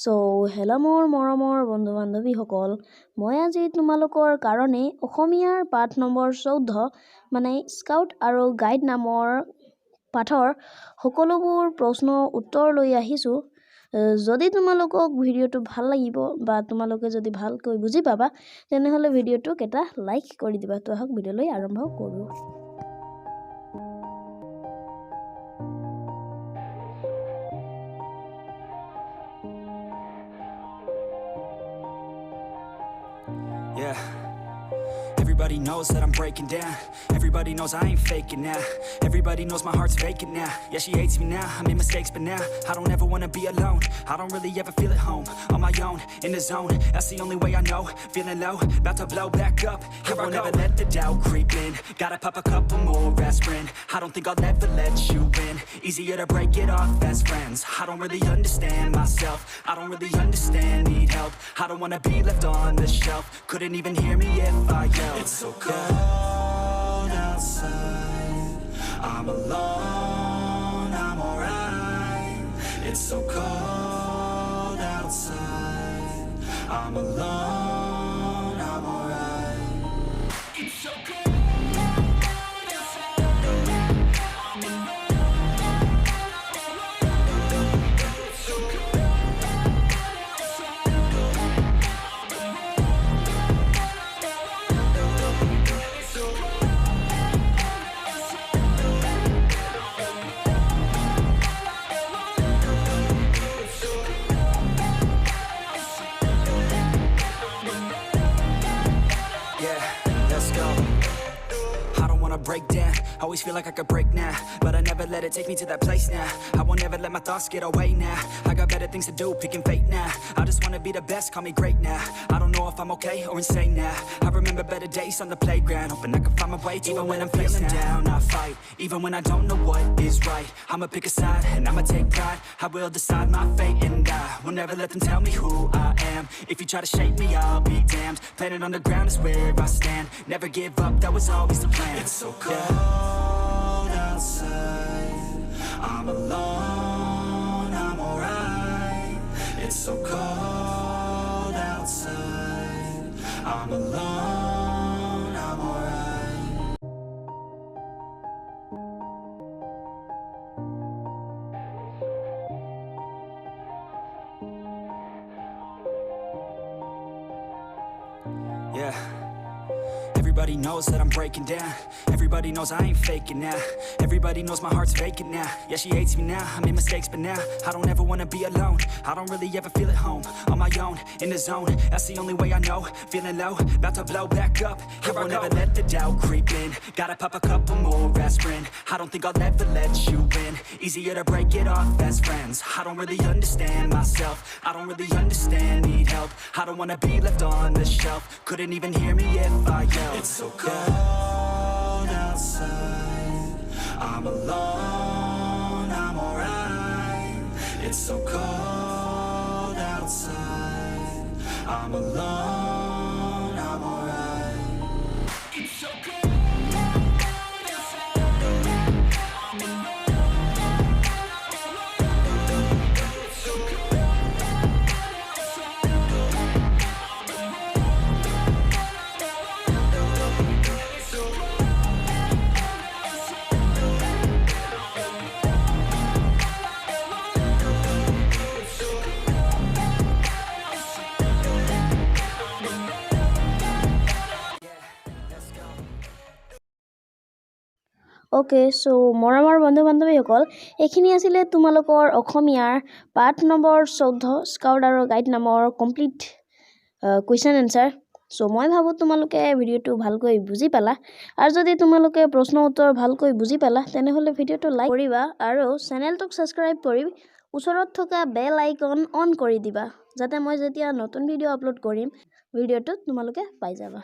So hello' মোৰ মৰমৰ বন্ধু বান্ধৱীসকল, মই আজি তোমালোকৰ কাৰণে অসমীয়াৰ পাঠ নম্বৰ 14 মানে স্কাউট আৰু গাইড নামৰ পাঠৰ সকলোবোৰ প্ৰশ্ন উত্তৰ লৈ আহিছোঁ। যদি তোমালোকক ভিডিঅ'টো ভাল লাগিব বা তোমালোকে যদি ভালকৈ বুজি পাবা তেনেহ'লে ভিডিঅ'টোক এটা লাইক কৰি দিবা। তো আহক ভিডিঅ'লৈ আৰম্ভ কৰোঁ। Yeah, everybody knows that I'm breaking down. Everybody knows I ain't faking now. Everybody knows my heart's vacant now. Yeah, she hates me now, I made mistakes but now I don't ever wanna be alone. I don't really ever feel at home. On my own, in the zone, that's the only way I know. Feeling low, about to blow back up. Here I won't ever let the doubt creep in. Gotta pop a couple more aspirin. I don't think I'll ever let you in. Easier to break it off best friends. I don't really understand myself. I don't really understand, need help. I don't wanna be left on the shelf. Couldn't even hear me if I yelled. It's so cold outside, I'm alone, I'm alright. It's so cold outside, I'm alone, I'm alright. It's so cold outside, I'm alone, it's so cold outside, yeah, let's go. I don't wanna break down, always feel like I could break now, but I never let it take me to that place now. I won't ever let my thoughts get away now. I got better things to do, picking fate now. I just wanna be the best, call me great now. I don't know if I'm okay or insane now. I remember better days on the playground, hoping I can find my way even when I'm feeling down. I fight, even when I don't know what is right. I'ma pick a side and I'ma take pride. I will decide my fate and I will never let them tell me who I am. If you try to shape me, I'll be damned. Planet on the ground is where I stand. Never give up, that was always the plan. It's so cold outside, I'm alone, I'm alright. It's so cold outside, I'm alone, I'm alright. Yeah, everybody knows that I'm breaking down. Everybody knows I ain't faking now. Everybody knows my heart's vacant now. Yeah, she hates me now, I made mistakes but now I don't ever wanna be alone. I don't really ever feel at home. On my own, in the zone, that's the only way I know. Feeling low, about to blow back up. Here I won't ever let the doubt creep in. Gotta pop a couple more aspirin. I don't think I'll ever let you in. Easier to break it off best friends. I don't really understand myself. I don't really understand, need help. I don't wanna be left on the shelf. Couldn't even hear me if I yelled. It's so cold outside, I'm alone, I'm alright. It's so cold outside, I'm alone, I'm alright. It's so cold outside, I'm alone, it's so cold outside, okay, so মৰমৰ বন্ধু বান্ধৱীসকল, এইখিনি আছিলে তোমালোকৰ অসমীয়াৰ পাঠ number 14 scout আৰু guide নামৰ complete question answer. So মই ভাবোঁ তোমালোকে ভিডিঅ'টো ভালকৈ বুজি পালা। আৰু যদি তোমালোকে প্ৰশ্ন উত্তৰ ভালকৈ বুজি পালা তেনেহ'লে ভিডিঅ'টো লাইক কৰিবা আৰু চেনেলটোক ছাবস্ক্ৰাইব কৰি ওচৰত থকা বেল আইকন অন কৰি দিবা যাতে মই যেতিয়া নতুন ভিডিঅ' আপলোড কৰিম ভিডিঅ'টো তোমালোকে পাই যাবা।